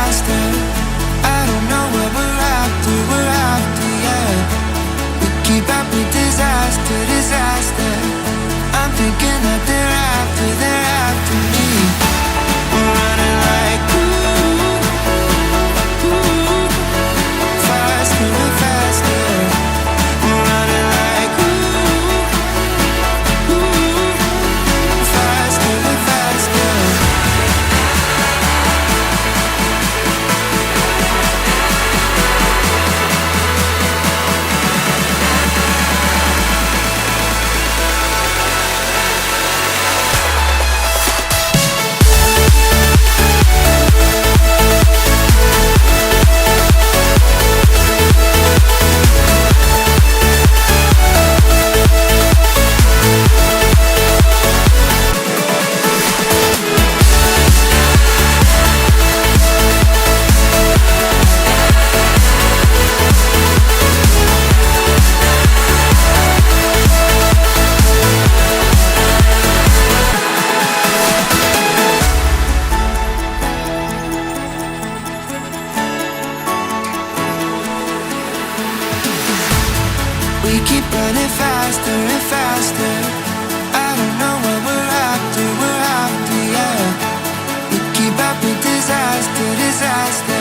disaster. I don't know what we're after, yeah. We keep up with disaster, disaster. I'm thinking that they're after me. We're running like faster and faster. We're running like faster and faster. We keep running faster and faster. I don't know what we're after, yeah. We keep up with disaster, disaster.